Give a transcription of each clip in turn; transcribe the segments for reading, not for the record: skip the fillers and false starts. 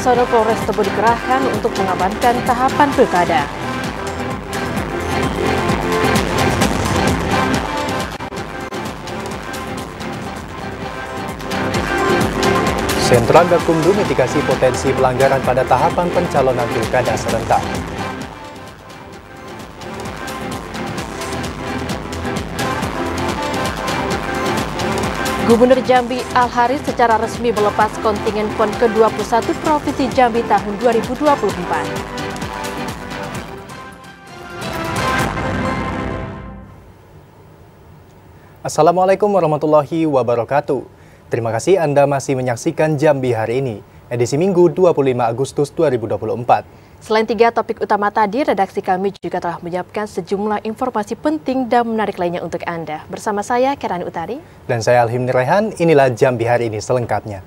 personel Polres Tebo dikerahkan untuk mengamankan tahapan pilkada. Sentra Gakumdu mitigasi potensi pelanggaran pada tahapan pencalonan pilkada serentak. Gubernur Jambi Al-Haris secara resmi melepas kontingen PON ke-21 Provinsi Jambi tahun 2024. Assalamualaikum warahmatullahi wabarakatuh. Terima kasih Anda masih menyaksikan Jambi hari ini, edisi Minggu 25 Agustus 2024. Selain 3 topik utama tadi, redaksi kami juga telah menyiapkan sejumlah informasi penting dan menarik lainnya untuk Anda. Bersama saya, Kerani Utari. Dan saya Alhimni Rehan, inilah Jambi hari ini selengkapnya.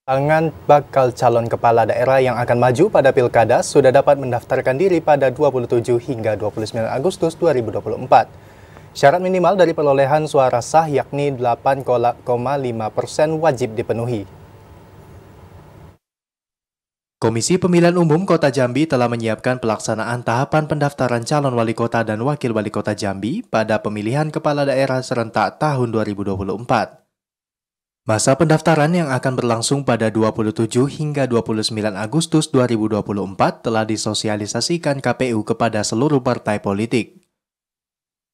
Pasangan bakal calon kepala daerah yang akan maju pada pilkada sudah dapat mendaftarkan diri pada 27 hingga 29 Agustus 2024. Syarat minimal dari perolehan suara sah yakni 8,5% wajib dipenuhi. Komisi Pemilihan Umum Kota Jambi telah menyiapkan pelaksanaan tahapan pendaftaran calon wali kota dan wakil wali kota Jambi pada pemilihan kepala daerah serentak tahun 2024. Masa pendaftaran yang akan berlangsung pada 27 hingga 29 Agustus 2024 telah disosialisasikan KPU kepada seluruh partai politik.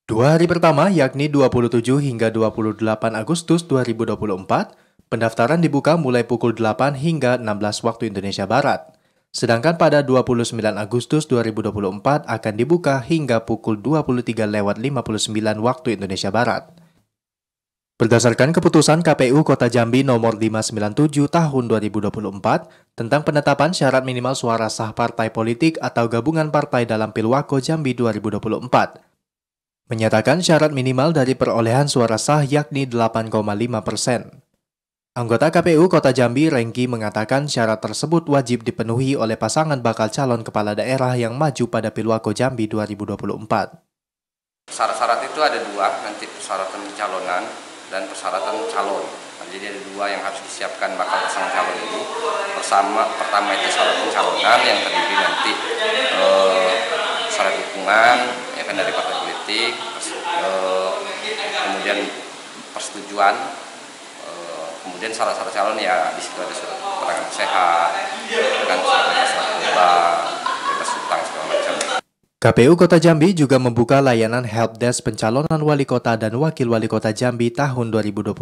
2 hari pertama, yakni 27 hingga 28 Agustus 2024, pendaftaran dibuka mulai pukul 8 hingga 16 waktu Indonesia Barat. Sedangkan pada 29 Agustus 2024 akan dibuka hingga pukul 23:59 waktu Indonesia Barat. Berdasarkan keputusan KPU Kota Jambi nomor 597 tahun 2024 tentang penetapan syarat minimal suara sah partai politik atau gabungan partai dalam Pilwako Jambi 2024, menyatakan syarat minimal dari perolehan suara sah yakni 8,5%. Anggota KPU Kota Jambi, Rengki, mengatakan syarat tersebut wajib dipenuhi oleh pasangan bakal calon kepala daerah yang maju pada Pilwako Jambi 2024. Syarat-syarat itu ada 2, nanti persyaratan pencalonan dan persyaratan calon. Jadi ada 2 yang harus disiapkan bakal pasangan calon ini. Pertama itu syarat pencalonan yang terdiri nanti syarat dukungan ya kan dari partai politik, kemudian persetujuan, kemudian syarat-syarat calon ya di situ ada surat keterangan sehat, kan surat bank, bebas hutang segala macam. KPU Kota Jambi juga membuka layanan helpdesk pencalonan wali kota dan wakil wali kota Jambi tahun 2024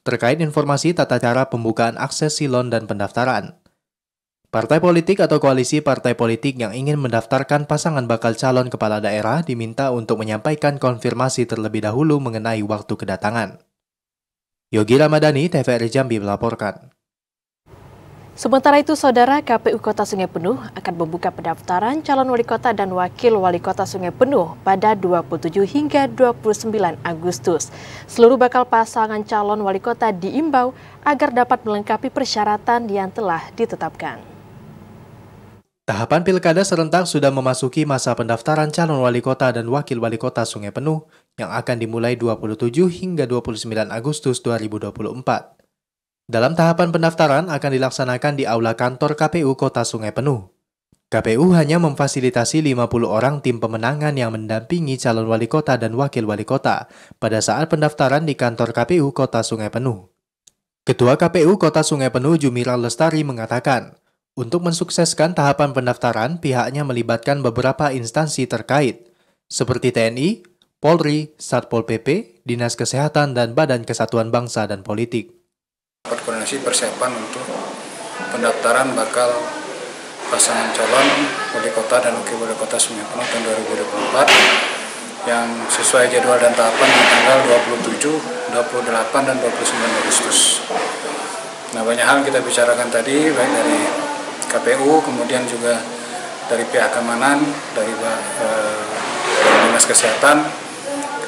terkait informasi tata cara pembukaan akses silon dan pendaftaran. Partai politik atau koalisi partai politik yang ingin mendaftarkan pasangan bakal calon kepala daerah diminta untuk menyampaikan konfirmasi terlebih dahulu mengenai waktu kedatangan. Yogi Ramadhani, TVRI Jambi melaporkan. Sementara itu, Saudara, KPU Kota Sungai Penuh akan membuka pendaftaran calon wali kota dan wakil wali kota Sungai Penuh pada 27 hingga 29 Agustus. Seluruh bakal pasangan calon wali kota diimbau agar dapat melengkapi persyaratan yang telah ditetapkan. Tahapan pilkada serentak sudah memasuki masa pendaftaran calon wali kota dan wakil wali kota Sungai Penuh yang akan dimulai 27 hingga 29 Agustus 2024. Dalam tahapan pendaftaran akan dilaksanakan di Aula Kantor KPU Kota Sungai Penuh. KPU hanya memfasilitasi 50 orang tim pemenangan yang mendampingi calon wali kota dan wakil wali kota pada saat pendaftaran di kantor KPU Kota Sungai Penuh. Ketua KPU Kota Sungai Penuh Jumira Lestari mengatakan, untuk mensukseskan tahapan pendaftaran, pihaknya melibatkan beberapa instansi terkait, seperti TNI, Polri, Satpol PP, Dinas Kesehatan, dan Badan Kesatuan Bangsa dan Politik. Koordinasi persiapan untuk pendaftaran bakal pasangan calon wali kota dan wakil wali kota Sungai Penuh tahun 2024 yang sesuai jadwal dan tahapan di tanggal 27, 28, dan 29 Agustus. Nah, banyak hal kita bicarakan tadi, baik dari KPU, kemudian juga dari pihak keamanan, dari Dinas Kesehatan,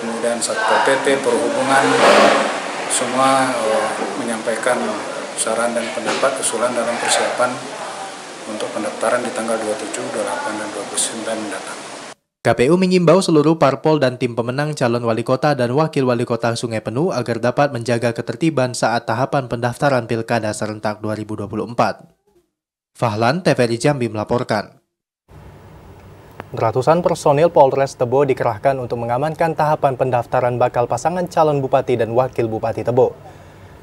kemudian Satpol PP, Perhubungan, semua menyampaikan saran dan pendapat usulan dalam persiapan untuk pendaftaran di tanggal 27, 28, dan 29 mendatang. KPU mengimbau seluruh parpol dan tim pemenang calon wali kota dan wakil wali kota Sungai Penuh agar dapat menjaga ketertiban saat tahapan pendaftaran Pilkada serentak 2024. Fahlan, TVRI Jambi melaporkan. Ratusan personil Polres Tebo dikerahkan untuk mengamankan tahapan pendaftaran bakal pasangan calon bupati dan wakil bupati Tebo.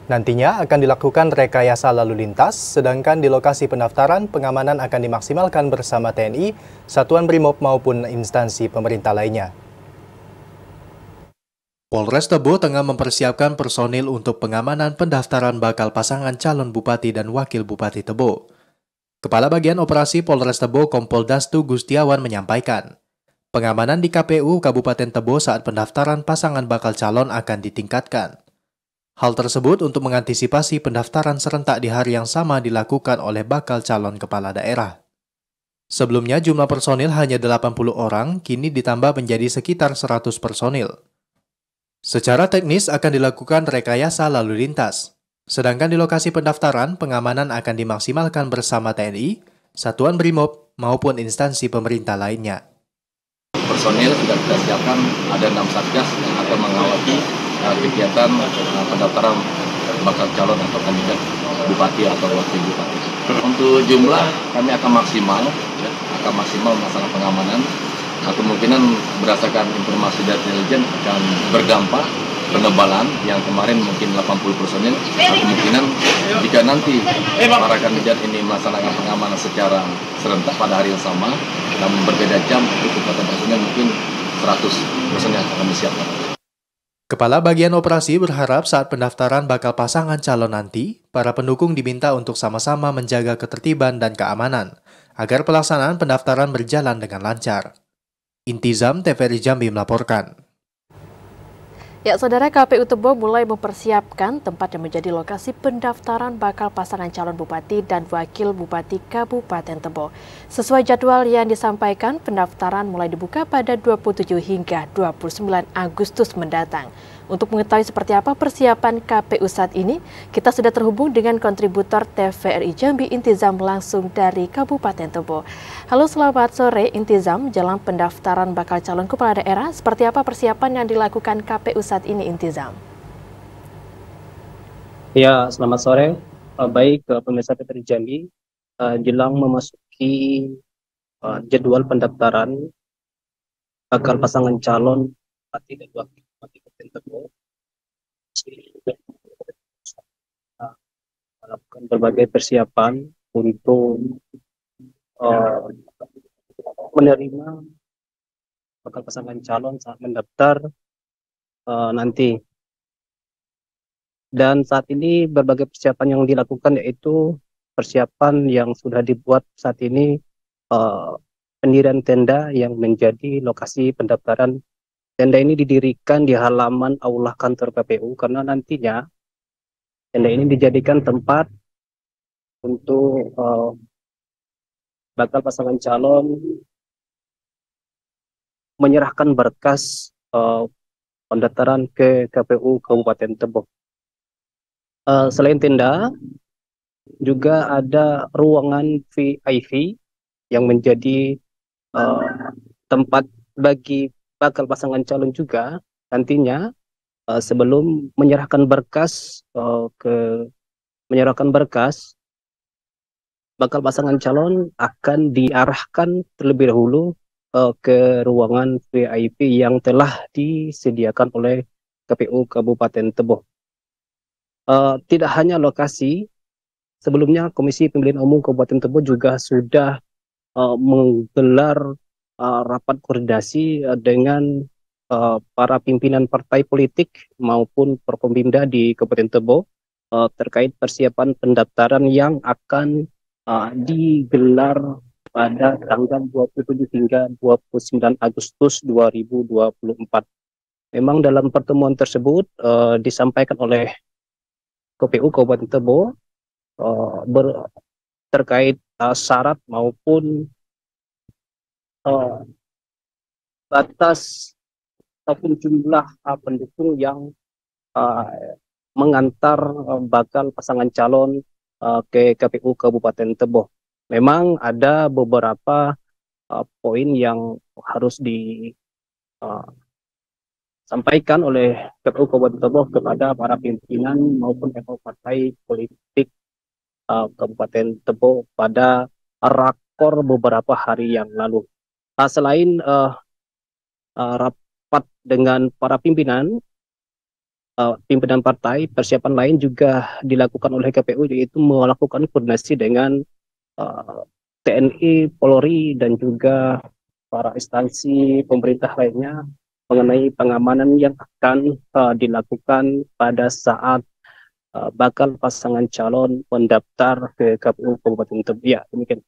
Nantinya akan dilakukan rekayasa lalu lintas, sedangkan di lokasi pendaftaran pengamanan akan dimaksimalkan bersama TNI, Satuan Brimob maupun instansi pemerintah lainnya. Polres Tebo tengah mempersiapkan personil untuk pengamanan pendaftaran bakal pasangan calon bupati dan wakil bupati Tebo. Kepala Bagian Operasi Polres Tebo Kompol Dastu Gustiawan menyampaikan, pengamanan di KPU Kabupaten Tebo saat pendaftaran pasangan bakal calon akan ditingkatkan. Hal tersebut untuk mengantisipasi pendaftaran serentak di hari yang sama dilakukan oleh bakal calon kepala daerah. Sebelumnya jumlah personil hanya 80 orang, kini ditambah menjadi sekitar 100 personil. Secara teknis akan dilakukan rekayasa lalu lintas. Sedangkan di lokasi pendaftaran, pengamanan akan dimaksimalkan bersama TNI, Satuan Brimob, maupun instansi pemerintah lainnya. Personil sudah kita siapkan, ada 6 satgas yang akan mengawasi kegiatan pendaftaran bakal calon atau kandidat bupati atau wakil bupati. Untuk jumlah kami akan maksimal masalah pengamanan. Kemungkinan berdasarkan informasi dari intelijen akan berdampak penebalan yang kemarin mungkin 80 personil. Kemungkinan jika nanti para kandidat ini melaksanakan pengamanan secara serentak pada hari yang sama, namun berbeda jam, untuk kekuatan personil mungkin 100 personil akan kami siapkan. Kepala Bagian Operasi berharap saat pendaftaran bakal pasangan calon nanti, para pendukung diminta untuk sama-sama menjaga ketertiban dan keamanan, agar pelaksanaan pendaftaran berjalan dengan lancar. Intizam, TVRI Jambi melaporkan. Ya, Saudara, KPU Tebo mulai mempersiapkan tempat yang menjadi lokasi pendaftaran bakal pasangan calon bupati dan wakil bupati Kabupaten Tebo. Sesuai jadwal yang disampaikan, pendaftaran mulai dibuka pada 27 hingga 29 Agustus mendatang. Untuk mengetahui seperti apa persiapan KPU saat ini, kita sudah terhubung dengan kontributor TVRI Jambi Intizam langsung dari Kabupaten Tebo. Halo, selamat sore Intizam. Jelang pendaftaran bakal calon kepala daerah, seperti apa persiapan yang dilakukan KPU saat ini, Intizam? Ya, selamat sore. Baik, pemirsa TVRI Jambi, jelang memasuki jadwal pendaftaran bakal pasangan calon bupati dan wakil bupati Kabupaten Tebo, melakukan berbagai persiapan untuk menerima bakal pasangan calon saat mendaftar nanti. Dan saat ini berbagai persiapan yang dilakukan yaitu persiapan yang sudah dibuat saat ini, pendirian tenda yang menjadi lokasi pendaftaran. Tenda ini didirikan di halaman aula kantor KPU karena nantinya tenda ini dijadikan tempat untuk bakal pasangan calon menyerahkan berkas pendaftaran ke KPU Kabupaten Tebo. Selain tenda, juga ada ruangan VIP yang menjadi tempat bagi bakal pasangan calon juga nantinya sebelum menyerahkan berkas bakal pasangan calon akan diarahkan terlebih dahulu ke ruangan VIP yang telah disediakan oleh KPU Kabupaten Tebo. Tidak hanya lokasi, sebelumnya Komisi Pemilihan Umum Kabupaten Tebo juga sudah menggelar rapat koordinasi dengan para pimpinan partai politik maupun Forkompimda di Kabupaten Tebo terkait persiapan pendaftaran yang akan digelar pada tanggal 27 hingga 29 Agustus 2024. Memang dalam pertemuan tersebut disampaikan oleh KPU Kabupaten Tebo terkait syarat maupun batas ataupun jumlah pendukung yang mengantar bakal pasangan calon ke KPU Kabupaten Tebo. Memang ada beberapa poin yang harus disampaikan oleh KPU Kabupaten Tebo kepada para pimpinan maupun partai politik Kabupaten Tebo pada rakor beberapa hari yang lalu. Selain rapat dengan para pimpinan partai, persiapan lain juga dilakukan oleh KPU, yaitu melakukan koordinasi dengan TNI, Polri, dan juga para instansi pemerintah lainnya mengenai pengamanan yang akan dilakukan pada saat bakal pasangan calon mendaftar ke KPU Kabupaten Tebo. Ya, demikian.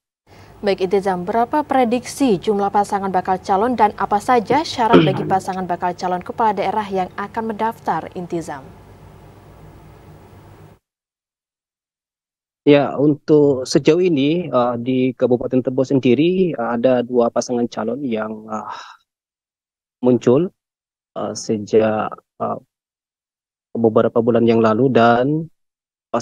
Baik, Intizam, berapa prediksi jumlah pasangan bakal calon dan apa saja syarat bagi pasangan bakal calon kepala daerah yang akan mendaftar, Intizam? Ya, untuk sejauh ini di Kabupaten Tebo sendiri ada 2 pasangan calon yang muncul sejak beberapa bulan yang lalu, dan 2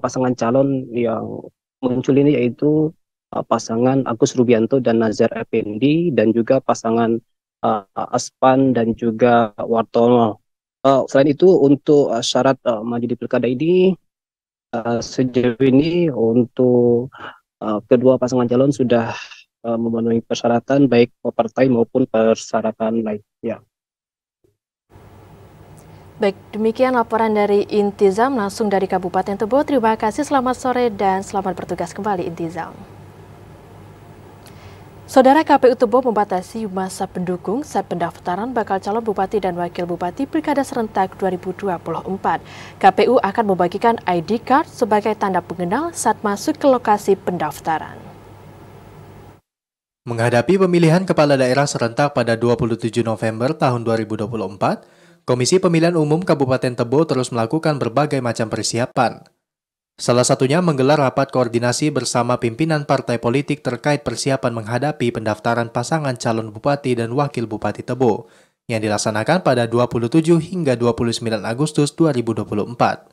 pasangan calon yang muncul ini yaitu pasangan Agus Rubianto dan Nazar Effendi, dan juga pasangan Aspan dan juga Wartono. Selain itu, untuk syarat maju di pilkada ini, sejauh ini untuk kedua pasangan calon sudah memenuhi persyaratan baik partai maupun persyaratan lain. Ya. Baik, demikian laporan dari Intizam langsung dari Kabupaten Tebo. Terima kasih, selamat sore dan selamat bertugas kembali, Intizam. Saudara, KPU Tebo membatasi masa pendukung saat pendaftaran bakal calon bupati dan wakil bupati Pilkada serentak 2024. KPU akan membagikan ID card sebagai tanda pengenal saat masuk ke lokasi pendaftaran. Menghadapi pemilihan kepala daerah serentak pada 27 November tahun 2024, Komisi Pemilihan Umum Kabupaten Tebo terus melakukan berbagai macam persiapan. Salah satunya menggelar rapat koordinasi bersama pimpinan partai politik terkait persiapan menghadapi pendaftaran pasangan calon bupati dan wakil bupati Tebo yang dilaksanakan pada 27 hingga 29 Agustus 2024.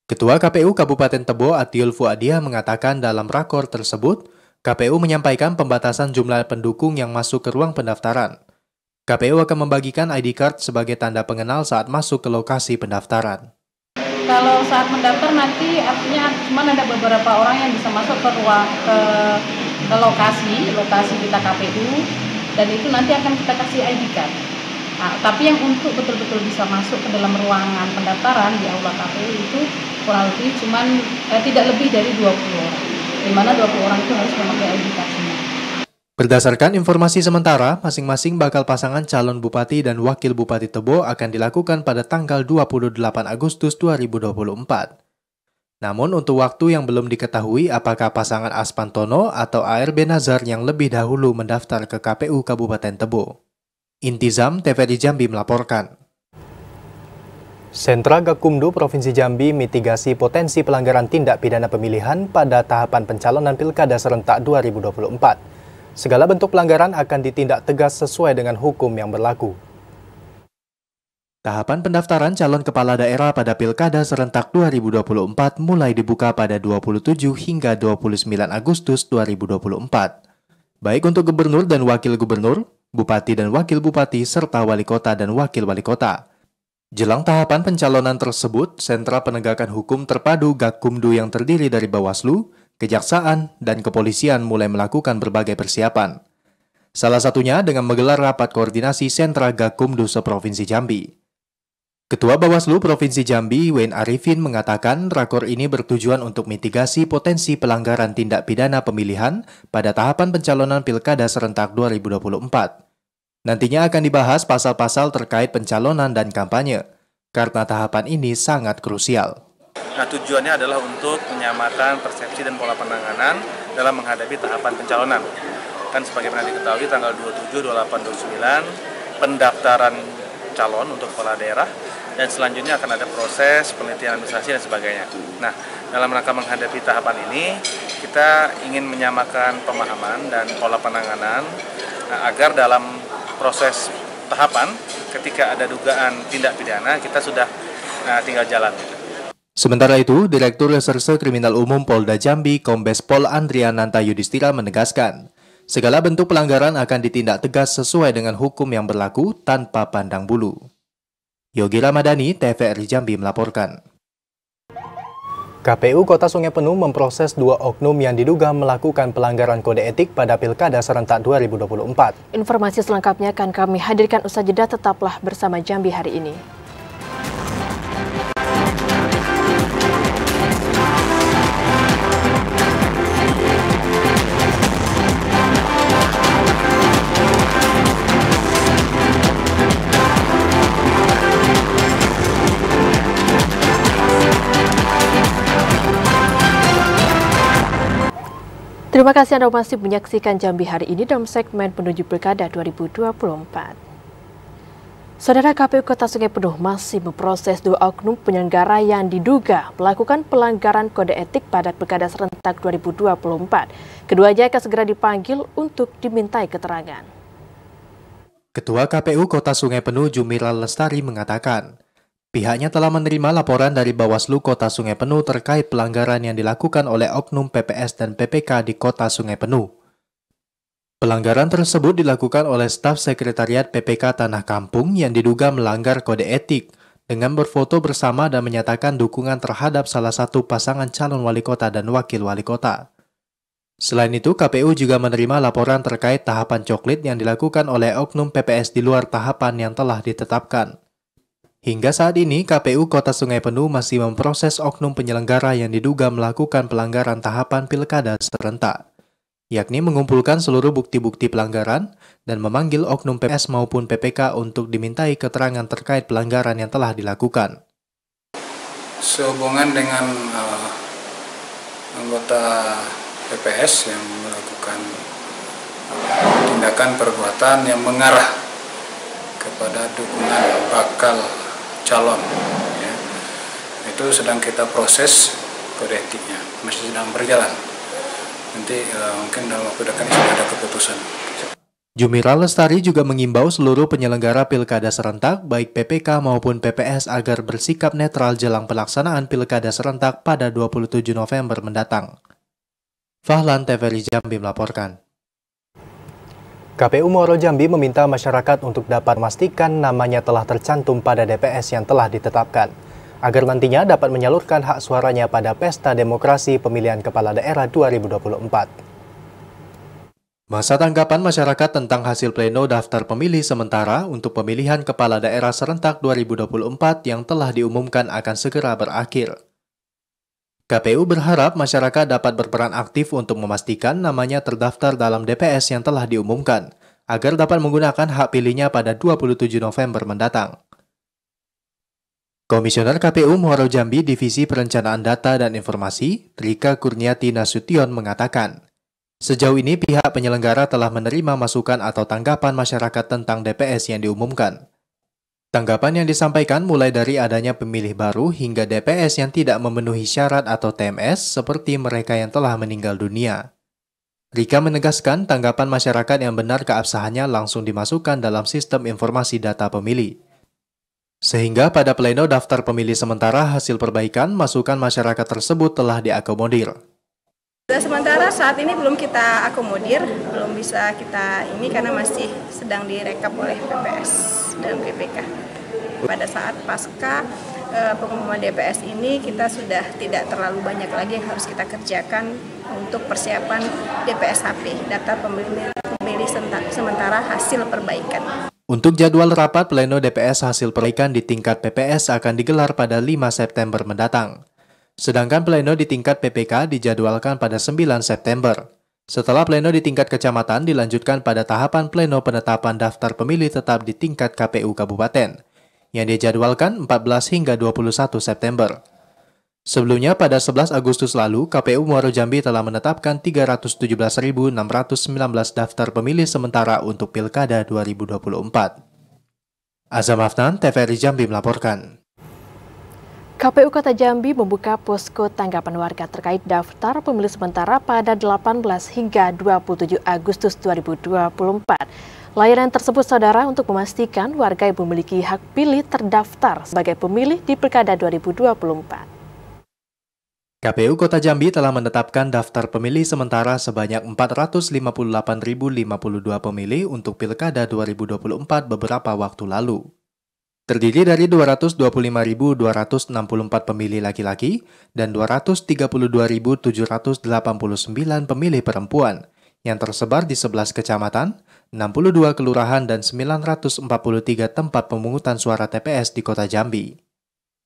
Ketua KPU Kabupaten Tebo Atiul Fuadiah mengatakan dalam rakor tersebut, KPU menyampaikan pembatasan jumlah pendukung yang masuk ke ruang pendaftaran. KPU akan membagikan ID card sebagai tanda pengenal saat masuk ke lokasi pendaftaran. Kalau saat mendaftar nanti artinya cuma ada beberapa orang yang bisa masuk ke lokasi kita KPU, dan itu nanti akan kita kasih ID card. Nah, tapi yang untuk betul-betul bisa masuk ke dalam ruangan pendaftaran di aula KPU itu kurang lebih tidak lebih dari 20 orang. Di mana 20 orang itu harus memakai ID card semua. Berdasarkan informasi sementara, masing-masing bakal pasangan calon bupati dan wakil bupati Tebo akan dilakukan pada tanggal 28 Agustus 2024. Namun untuk waktu yang belum diketahui apakah pasangan Aspantono atau ARB Nazar yang lebih dahulu mendaftar ke KPU Kabupaten Tebo. Intizam TVRI Jambi melaporkan. Sentra Gakumdu Provinsi Jambi mitigasi potensi pelanggaran tindak pidana pemilihan pada tahapan pencalonan Pilkada serentak 2024. Segala bentuk pelanggaran akan ditindak tegas sesuai dengan hukum yang berlaku. Tahapan pendaftaran calon kepala daerah pada Pilkada serentak 2024 mulai dibuka pada 27 hingga 29 Agustus 2024. Baik untuk gubernur dan wakil gubernur, bupati dan wakil bupati, serta wali kota dan wakil wali kota. Jelang tahapan pencalonan tersebut, Sentra Penegakan Hukum Terpadu Gakumdu yang terdiri dari Bawaslu, Kejaksaan, dan Kepolisian mulai melakukan berbagai persiapan. Salah satunya dengan menggelar rapat koordinasi Sentra Gakumdu se-Provinsi Jambi. Ketua Bawaslu Provinsi Jambi, Wayne Arifin, mengatakan rakor ini bertujuan untuk mitigasi potensi pelanggaran tindak pidana pemilihan pada tahapan pencalonan Pilkada serentak 2024. Nantinya akan dibahas pasal-pasal terkait pencalonan dan kampanye, karena tahapan ini sangat krusial. Nah, tujuannya adalah untuk menyamakan persepsi dan pola penanganan dalam menghadapi tahapan pencalonan. Kan sebagaimana diketahui tanggal 27, 28, 29 pendaftaran calon untuk kepala daerah, dan selanjutnya akan ada proses penelitian administrasi dan sebagainya. Nah, dalam rangka menghadapi tahapan ini, kita ingin menyamakan pemahaman dan pola penanganan agar dalam proses tahapan ketika ada dugaan tindak pidana kita sudah tinggal jalan. Sementara itu, Direktur Reserse Kriminal Umum Polda Jambi, Kombes Pol Andriananta Yudhistira menegaskan, Segala bentuk pelanggaran akan ditindak tegas sesuai dengan hukum yang berlaku tanpa pandang bulu. Yogi Ramadhani, TVRI Jambi melaporkan. KPU Kota Sungai Penuh memproses 2 oknum yang diduga melakukan pelanggaran kode etik pada Pilkada serentak 2024. Informasi selengkapnya akan kami hadirkan usai jeda, tetaplah bersama Jambi hari ini. Terima kasih Anda masih menyaksikan Jambi hari ini dalam segmen menuju Pilkada 2024. Saudara, KPU Kota Sungai Penuh masih memproses 2 oknum penyelenggara yang diduga melakukan pelanggaran kode etik pada Pilkada serentak 2024. Keduanya akan segera dipanggil untuk dimintai keterangan. Ketua KPU Kota Sungai Penuh Jumiral Lestari mengatakan, pihaknya telah menerima laporan dari Bawaslu Kota Sungai Penuh terkait pelanggaran yang dilakukan oleh oknum PPS dan PPK di Kota Sungai Penuh. Pelanggaran tersebut dilakukan oleh staf sekretariat PPK Tanah Kampung yang diduga melanggar kode etik dengan berfoto bersama dan menyatakan dukungan terhadap salah satu pasangan calon wali kota dan wakil wali kota. Selain itu, KPU juga menerima laporan terkait tahapan coklit yang dilakukan oleh oknum PPS di luar tahapan yang telah ditetapkan. Hingga saat ini, KPU Kota Sungai Penuh masih memproses oknum penyelenggara yang diduga melakukan pelanggaran tahapan Pilkada serentak, yakni mengumpulkan seluruh bukti-bukti pelanggaran dan memanggil oknum PPS maupun PPK untuk dimintai keterangan terkait pelanggaran yang telah dilakukan. Sehubungan dengan anggota PPS yang melakukan tindakan perbuatan yang mengarah kepada dukungan bakal calon, ya. Itu sedang kita proses kode etiknya, masih sedang berjalan. Nanti mungkin dalam waktu dekat sudah ada keputusan. Jumiral Lestari juga mengimbau seluruh penyelenggara Pilkada serentak, baik PPK maupun PPS, agar bersikap netral jelang pelaksanaan Pilkada serentak pada 27 November mendatang. Fahlan, TVRI Jambi melaporkan. KPU Muaro Jambi meminta masyarakat untuk dapat memastikan namanya telah tercantum pada DPS yang telah ditetapkan, agar nantinya dapat menyalurkan hak suaranya pada Pesta Demokrasi Pemilihan Kepala Daerah 2024. Masa tanggapan masyarakat tentang hasil pleno daftar pemilih sementara untuk pemilihan Kepala Daerah serentak 2024 yang telah diumumkan akan segera berakhir. KPU berharap masyarakat dapat berperan aktif untuk memastikan namanya terdaftar dalam DPS yang telah diumumkan, agar dapat menggunakan hak pilihnya pada 27 November mendatang. Komisioner KPU Muaro Jambi Divisi Perencanaan Data dan Informasi, Trika Kurniati Nasution mengatakan, sejauh ini pihak penyelenggara telah menerima masukan atau tanggapan masyarakat tentang DPS yang diumumkan. Tanggapan yang disampaikan mulai dari adanya pemilih baru hingga DPS yang tidak memenuhi syarat atau TMS seperti mereka yang telah meninggal dunia. Rika menegaskan tanggapan masyarakat yang benar keabsahannya langsung dimasukkan dalam sistem informasi data pemilih. Sehingga pada pleno daftar pemilih sementara hasil perbaikan masukan masyarakat tersebut telah diakomodir. Sementara saat ini belum kita akomodir, belum bisa kita ini karena masih sedang direkap oleh PPS dan PPK. Pada saat pasca pengumuman DPS ini kita sudah tidak terlalu banyak lagi yang harus kita kerjakan untuk persiapan DPS-HP, data pemilih sementara hasil perbaikan. Untuk jadwal rapat pleno DPS hasil perbaikan di tingkat PPS akan digelar pada 5 September mendatang. Sedangkan pleno di tingkat PPK dijadwalkan pada 9 September. Setelah pleno di tingkat kecamatan dilanjutkan pada tahapan pleno penetapan daftar pemilih tetap di tingkat KPU Kabupaten, yang dijadwalkan 14 hingga 21 September. Sebelumnya pada 11 Agustus lalu, KPU Muaro Jambi telah menetapkan 317.619 daftar pemilih sementara untuk Pilkada 2024. Azam Afnan, TVRI Jambi melaporkan. KPU Kota Jambi membuka posko tanggapan warga terkait daftar pemilih sementara pada 18 hingga 27 Agustus 2024. Layanan tersebut, saudara, untuk memastikan warga yang memiliki hak pilih terdaftar sebagai pemilih di Pilkada 2024. KPU Kota Jambi telah menetapkan daftar pemilih sementara sebanyak 458.052 pemilih untuk Pilkada 2024 beberapa waktu lalu. Terdiri dari 225.264 pemilih laki-laki dan 232.789 pemilih perempuan yang tersebar di 11 kecamatan, 62 kelurahan dan 943 tempat pemungutan suara TPS di Kota Jambi.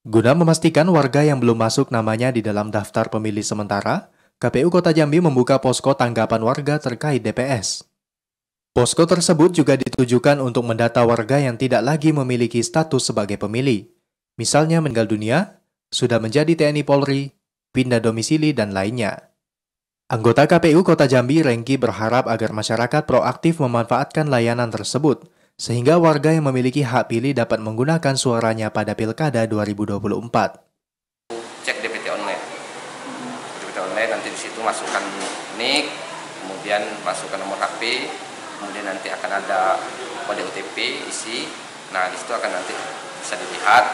Guna memastikan warga yang belum masuk namanya di dalam daftar pemilih sementara, KPU Kota Jambi membuka posko tanggapan warga terkait DPS. Posko tersebut juga ditujukan untuk mendata warga yang tidak lagi memiliki status sebagai pemilih, misalnya meninggal dunia, sudah menjadi TNI Polri, pindah domisili, dan lainnya. Anggota KPU Kota Jambi, Rengki, berharap agar masyarakat proaktif memanfaatkan layanan tersebut, sehingga warga yang memiliki hak pilih dapat menggunakan suaranya pada Pilkada 2024. Cek DPT online. DPT online nanti di situ masukkan NIK, kemudian masukkan nomor HP, kemudian nanti akan ada kode OTP isi. Nah, di situ akan nanti bisa dilihat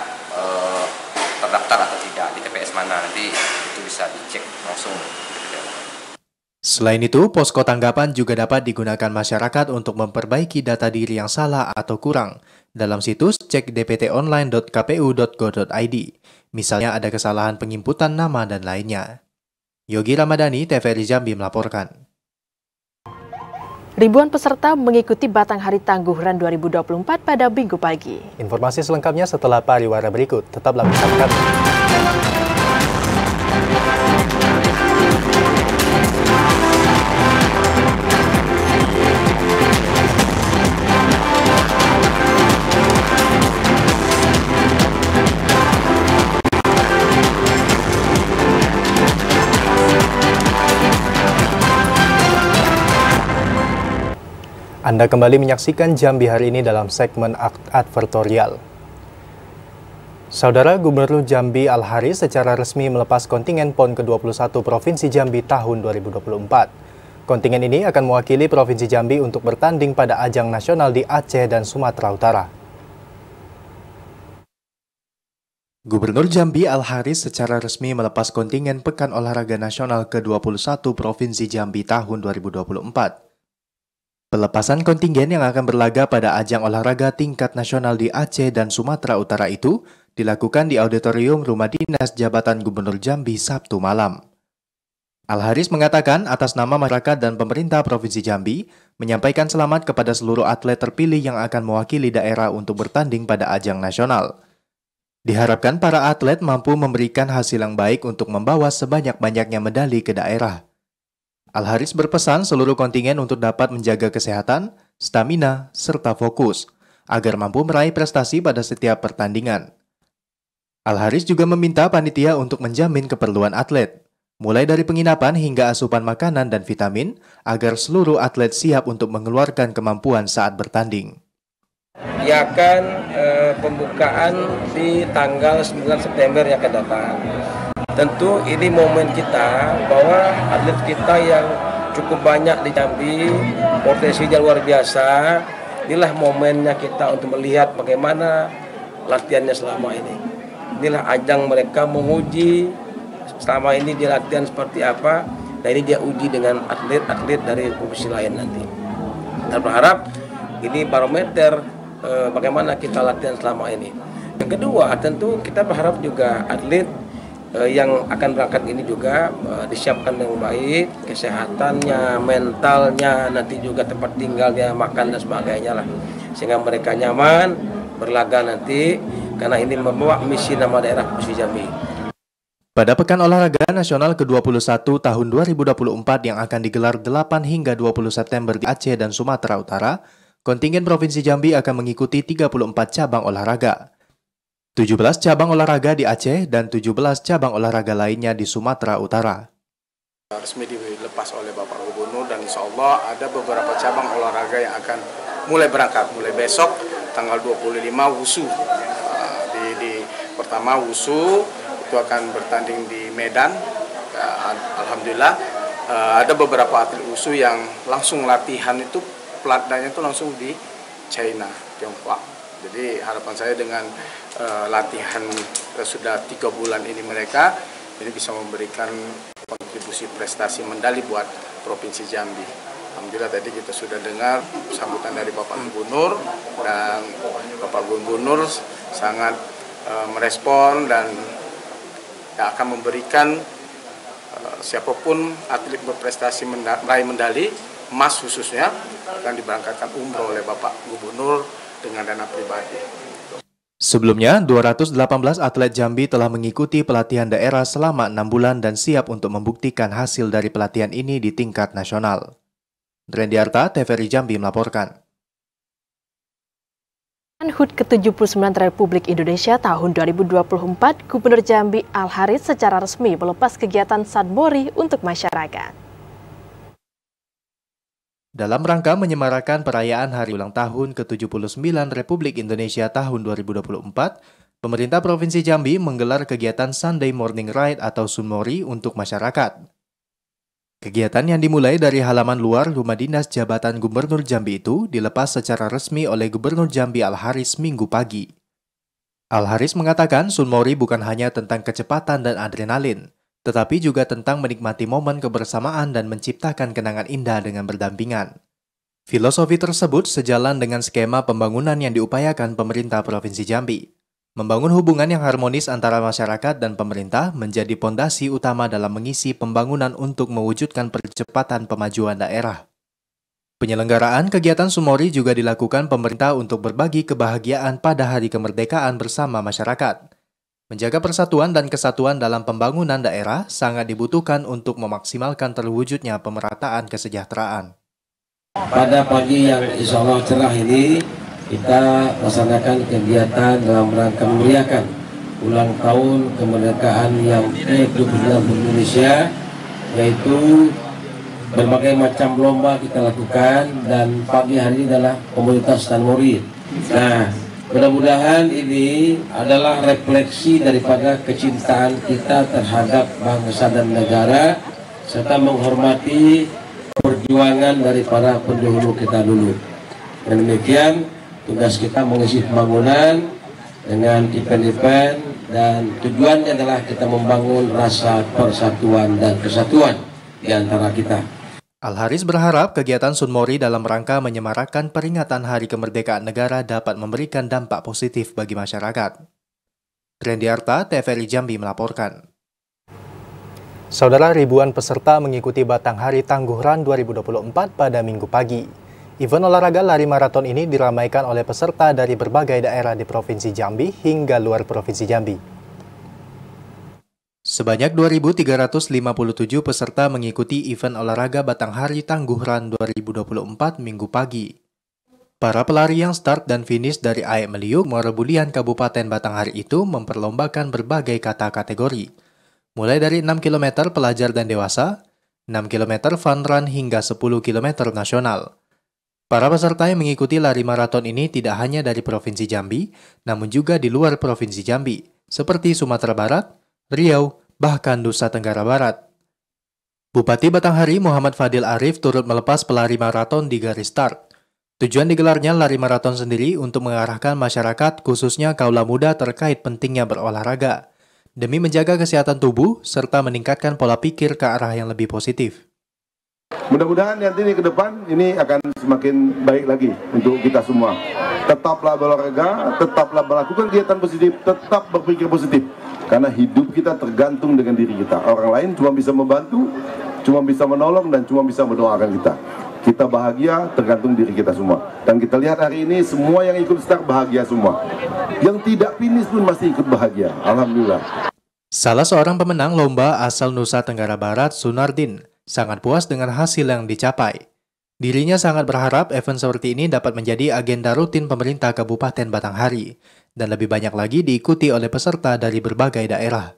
terdaftar atau tidak di TPS mana. Nanti itu bisa dicek langsung di DPT online. Selain itu, posko tanggapan juga dapat digunakan masyarakat untuk memperbaiki data diri yang salah atau kurang dalam situs cekdptonline.kpu.go.id. Misalnya ada kesalahan penginputan nama dan lainnya. Yogi Ramadhani, TVRI Jambi melaporkan. Ribuan peserta mengikuti Batang Hari Tangguhuran 2024 pada Minggu pagi. Informasi selengkapnya setelah pariwara berikut. Tetaplah bersama kami. Anda kembali menyaksikan Jambi hari ini dalam segmen advertorial. Saudara Gubernur Jambi Al-Haris secara resmi melepas kontingen PON ke-21 Provinsi Jambi tahun 2024. Kontingen ini akan mewakili Provinsi Jambi untuk bertanding pada ajang nasional di Aceh dan Sumatera Utara. Gubernur Jambi Al-Haris secara resmi melepas kontingen Pekan Olahraga Nasional ke-21 Provinsi Jambi tahun 2024. Pelepasan kontingen yang akan berlaga pada ajang olahraga tingkat nasional di Aceh dan Sumatera Utara itu dilakukan di Auditorium Rumah Dinas Jabatan Gubernur Jambi Sabtu malam. Al-Haris mengatakan atas nama masyarakat dan pemerintah Provinsi Jambi menyampaikan selamat kepada seluruh atlet terpilih yang akan mewakili daerah untuk bertanding pada ajang nasional. Diharapkan para atlet mampu memberikan hasil yang baik untuk membawa sebanyak-banyaknya medali ke daerah. Al-Haris berpesan seluruh kontingen untuk dapat menjaga kesehatan, stamina, serta fokus, agar mampu meraih prestasi pada setiap pertandingan. Al-Haris juga meminta panitia untuk menjamin keperluan atlet, mulai dari penginapan hingga asupan makanan dan vitamin, agar seluruh atlet siap untuk mengeluarkan kemampuan saat bertanding. Iakan pembukaan di tanggal 9 September yang akan datang. Tentu ini momen kita bahwa atlet kita yang cukup banyak di Jambi, potensinya luar biasa. Inilah momennya kita untuk melihat bagaimana latihannya selama ini. Inilah ajang mereka menguji selama ini dia latihan seperti apa. Dan ini dia uji dengan atlet-atlet dari provinsi lain nanti. Kita berharap ini barometer bagaimana kita latihan selama ini. Yang kedua, tentu kita berharap juga atlet yang akan berangkat ini juga disiapkan dengan baik, kesehatannya, mentalnya, nanti juga tempat tinggalnya, makan dan sebagainya lah, sehingga mereka nyaman berlaga nanti, karena ini membawa misi nama daerah Provinsi Jambi. Pada Pekan Olahraga Nasional ke-21 tahun 2024 yang akan digelar 8 hingga 20 September di Aceh dan Sumatera Utara, kontingen Provinsi Jambi akan mengikuti 34 cabang olahraga. 17 cabang olahraga di Aceh dan 17 cabang olahraga lainnya di Sumatera Utara. Resmi dilepas oleh Bapak Gubernur dan insya Allah ada beberapa cabang olahraga yang akan mulai berangkat. Mulai besok tanggal 25 WUSU. Pertama WUSU itu akan bertanding di Medan. Alhamdulillah ada beberapa atlet WUSU yang langsung latihan itu pelatnahnya itu langsung di China, Tiongkok. Jadi harapan saya dengan latihan sudah 3 bulan ini mereka ini bisa memberikan kontribusi prestasi medali buat Provinsi Jambi. Alhamdulillah tadi kita sudah dengar sambutan dari Bapak Gubernur, dan Bapak Gubernur sangat merespon dan akan memberikan siapapun atlet berprestasi meraih medali emas khususnya akan diberangkatkan umroh oleh Bapak Gubernur dengan dana pribadi. Sebelumnya, 218 atlet Jambi telah mengikuti pelatihan daerah selama 6 bulan dan siap untuk membuktikan hasil dari pelatihan ini di tingkat nasional. Drendiarta, TVRI Jambi melaporkan. HUT ke-79 Republik Indonesia tahun 2024, Gubernur Jambi Al-Haris secara resmi melepas kegiatan Sunmori untuk masyarakat. Dalam rangka menyemarakan perayaan Hari Ulang Tahun ke-79 Republik Indonesia tahun 2024, pemerintah Provinsi Jambi menggelar kegiatan Sunday Morning Ride atau Sunmori untuk masyarakat. Kegiatan yang dimulai dari halaman luar Rumah Dinas Jabatan Gubernur Jambi itu dilepas secara resmi oleh Gubernur Jambi Al-Haris Minggu pagi. Al-Haris mengatakan Sunmori bukan hanya tentang kecepatan dan adrenalin, tetapi juga tentang menikmati momen kebersamaan dan menciptakan kenangan indah dengan berdampingan. Filosofi tersebut sejalan dengan skema pembangunan yang diupayakan pemerintah Provinsi Jambi. Membangun hubungan yang harmonis antara masyarakat dan pemerintah menjadi pondasi utama dalam mengisi pembangunan untuk mewujudkan percepatan pemajuan daerah. Penyelenggaraan kegiatan Sunmori juga dilakukan pemerintah untuk berbagi kebahagiaan pada hari kemerdekaan bersama masyarakat. Menjaga persatuan dan kesatuan dalam pembangunan daerah sangat dibutuhkan untuk memaksimalkan terwujudnya pemerataan kesejahteraan. Pada pagi yang insya Allah cerah ini, kita laksanakan kegiatan dalam rangka memeriahkan ulang tahun kemerdekaan yang ke-79 Indonesia, yaitu berbagai macam lomba kita lakukan, dan pagi hari ini adalah komunitas Sunmori. Nah, mudah-mudahan ini adalah refleksi daripada kecintaan kita terhadap bangsa dan negara, serta menghormati perjuangan dari para pendahulu kita dulu. Dan demikian, tugas kita mengisi pembangunan dengan event-event, dan tujuannya adalah kita membangun rasa persatuan dan kesatuan di antara kita. Al-Haris berharap kegiatan Sunmori dalam rangka menyemarakan peringatan Hari Kemerdekaan Negara dapat memberikan dampak positif bagi masyarakat. Drendiarta, TVRI Jambi melaporkan. Saudara, ribuan peserta mengikuti Batanghari Tangguh Run 2024 pada Minggu pagi. Event olahraga lari maraton ini diramaikan oleh peserta dari berbagai daerah di Provinsi Jambi hingga luar Provinsi Jambi. Sebanyak 2.357 peserta mengikuti event olahraga Batanghari Tangguh Run 2024 Minggu pagi. Para pelari yang start dan finish dari Aek Meliuk, Muara Bulian, Kabupaten Batanghari itu memperlombakan berbagai kata kategori, mulai dari 6 km pelajar dan dewasa, 6 km fun run hingga 10 km nasional. Para peserta yang mengikuti lari maraton ini tidak hanya dari Provinsi Jambi, namun juga di luar Provinsi Jambi, seperti Sumatera Barat, Riau, bahkan Nusa Tenggara Barat. Bupati Batanghari Muhammad Fadil Arif turut melepas pelari maraton di garis start. Tujuan digelarnya lari maraton sendiri untuk mengarahkan masyarakat, khususnya kaula muda, terkait pentingnya berolahraga, demi menjaga kesehatan tubuh, serta meningkatkan pola pikir ke arah yang lebih positif. Mudah-mudahan nanti ini ke depan ini akan semakin baik lagi untuk kita semua. Tetaplah berolahraga, tetaplah melakukan kegiatan positif, tetap berpikir positif. Karena hidup kita tergantung dengan diri kita. Orang lain cuma bisa membantu, cuma bisa menolong, dan cuma bisa mendoakan kita. Kita bahagia tergantung diri kita semua. Dan kita lihat hari ini semua yang ikut start bahagia semua. Yang tidak finish pun masih ikut bahagia. Alhamdulillah. Salah seorang pemenang lomba asal Nusa Tenggara Barat, Sunardin, sangat puas dengan hasil yang dicapai. Dirinya sangat berharap event seperti ini dapat menjadi agenda rutin pemerintah Kabupaten Batanghari, dan lebih banyak lagi diikuti oleh peserta dari berbagai daerah.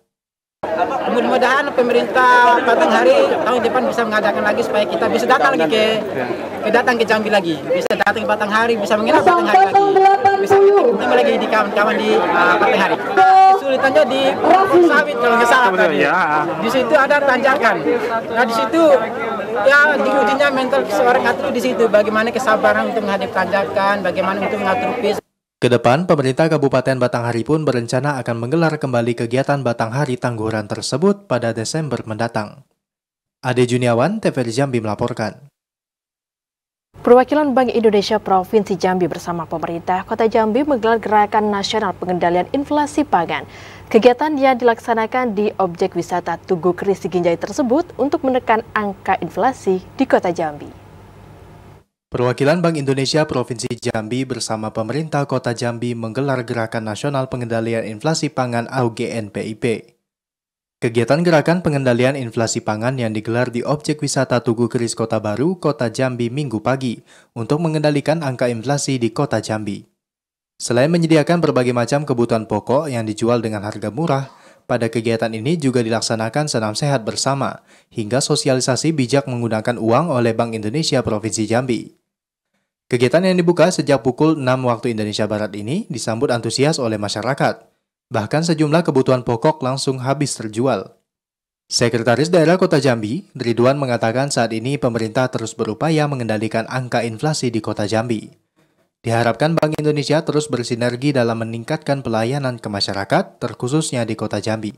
Mudah-mudahan pemerintah Batanghari tahun depan bisa mengadakan lagi supaya kita bisa datang lagi ke Jambi lagi, bisa datang ke Batanghari, bisa mengenal Batanghari lagi, bisa ketemu lagi di kawan-kawan di Batanghari. Kesulitannya di sawit kalau nggak salah tadi. Di situ ada tanjakan. Nah di situ ya diujinya mental seorang atlet di situ, bagaimana kesabaran untuk menghadapi tanjakan, bagaimana untuk mengatur pace. Kedepan, pemerintah Kabupaten Batanghari pun berencana akan menggelar kembali kegiatan Batanghari Tangguran tersebut pada Desember mendatang. Ade Juniawan, TVRI Jambi melaporkan. Perwakilan Bank Indonesia Provinsi Jambi bersama pemerintah Kota Jambi menggelar Gerakan Nasional Pengendalian Inflasi Pangan. Kegiatan yang dilaksanakan di objek wisata Tugu Keris Siginjai tersebut untuk menekan angka inflasi di Kota Jambi. Perwakilan Bank Indonesia Provinsi Jambi bersama pemerintah Kota Jambi menggelar Gerakan Nasional Pengendalian Inflasi Pangan atau GNPIP. Kegiatan Gerakan Pengendalian Inflasi Pangan yang digelar di objek wisata Tugu Keris Kota Baru, Kota Jambi Minggu pagi untuk mengendalikan angka inflasi di Kota Jambi. Selain menyediakan berbagai macam kebutuhan pokok yang dijual dengan harga murah, pada kegiatan ini juga dilaksanakan senam sehat bersama, hingga sosialisasi bijak menggunakan uang oleh Bank Indonesia Provinsi Jambi. Kegiatan yang dibuka sejak pukul 6 waktu Indonesia Barat ini disambut antusias oleh masyarakat. Bahkan sejumlah kebutuhan pokok langsung habis terjual. Sekretaris Daerah Kota Jambi, Ridwan mengatakan saat ini pemerintah terus berupaya mengendalikan angka inflasi di Kota Jambi. Diharapkan Bank Indonesia terus bersinergi dalam meningkatkan pelayanan ke masyarakat, terkhususnya di Kota Jambi.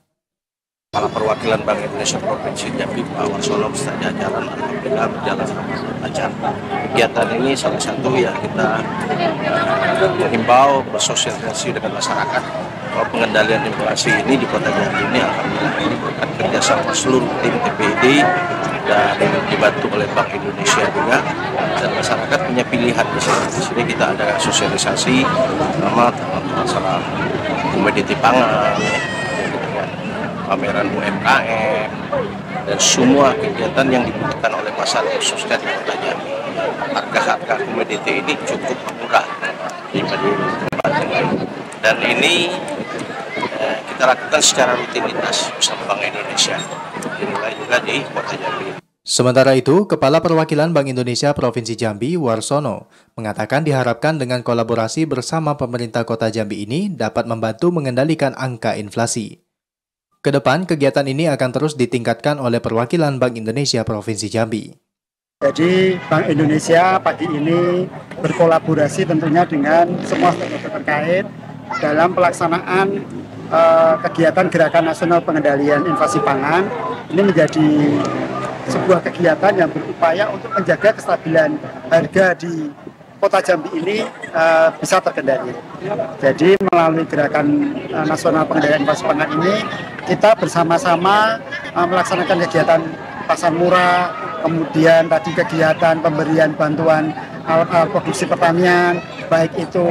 Kepala Perwakilan Bank Indonesia Provinsi Jambi, Pak Warsono beserta jajaran alhamdulillah berjalan dengan lancar. Kegiatan ini salah satu yang kita menghimbau bersosialisasi dengan masyarakat bahwa pengendalian inflasi ini di Kota Jambi ini alhamdulillah ini berkat kerjasama seluruh tim TPID dan dibantu oleh Bank Indonesia juga, dan masyarakat punya pilihan di sini. Di sini kita ada sosialisasi sama masalah komoditi pangan, pameran UMKM, dan semua kegiatan yang dibutuhkan oleh masyarakat khususnya di Kota Jambi. Harga-harga komoditi ini cukup murah dibanding tempat lain. Dan ini kita lakukan secara rutinitas bersama Bank Indonesia, dimulai juga di Kota Jambi. Sementara itu, Kepala Perwakilan Bank Indonesia Provinsi Jambi, Warsono, mengatakan diharapkan dengan kolaborasi bersama pemerintah Kota Jambi ini dapat membantu mengendalikan angka inflasi. Kedepan, kegiatan ini akan terus ditingkatkan oleh perwakilan Bank Indonesia Provinsi Jambi. Jadi Bank Indonesia pagi ini berkolaborasi tentunya dengan semua stakeholder terkait dalam pelaksanaan kegiatan Gerakan Nasional Pengendalian Inflasi Pangan. Ini menjadi sebuah kegiatan yang berupaya untuk menjaga kestabilan harga di Kota Jambi ini bisa terkendali. Jadi melalui Gerakan Nasional Pengendalian Inflasi Pangan ini kita bersama-sama melaksanakan kegiatan pasar murah, kemudian tadi kegiatan pemberian bantuan alat produksi pertanian, baik itu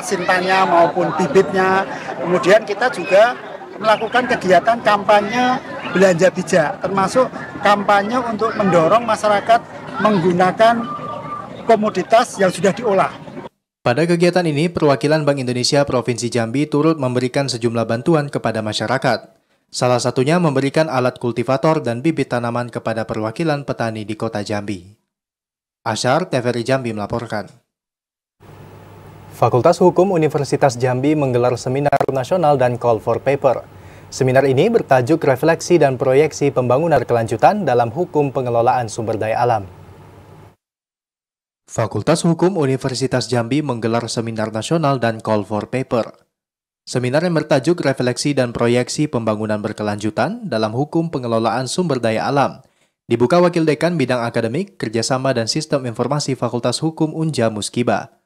sintanya maupun bibitnya. Kemudian kita juga melakukan kegiatan kampanye belanja bijak, termasuk kampanye untuk mendorong masyarakat menggunakan komoditas yang sudah diolah. Pada kegiatan ini, perwakilan Bank Indonesia Provinsi Jambi turut memberikan sejumlah bantuan kepada masyarakat. Salah satunya memberikan alat kultivator dan bibit tanaman kepada perwakilan petani di Kota Jambi. Asyar, TVRI Jambi melaporkan. Fakultas Hukum Universitas Jambi menggelar seminar nasional dan call for paper. Seminar ini bertajuk Refleksi dan Proyeksi Pembangunan Kelanjutan dalam Hukum Pengelolaan Sumber Daya Alam. Fakultas Hukum Universitas Jambi menggelar seminar nasional dan call for paper. Seminar yang bertajuk Refleksi dan Proyeksi Pembangunan Berkelanjutan dalam Hukum Pengelolaan Sumber Daya Alam dibuka Wakil Dekan Bidang Akademik, Kerjasama dan Sistem Informasi Fakultas Hukum Unja Muskiba.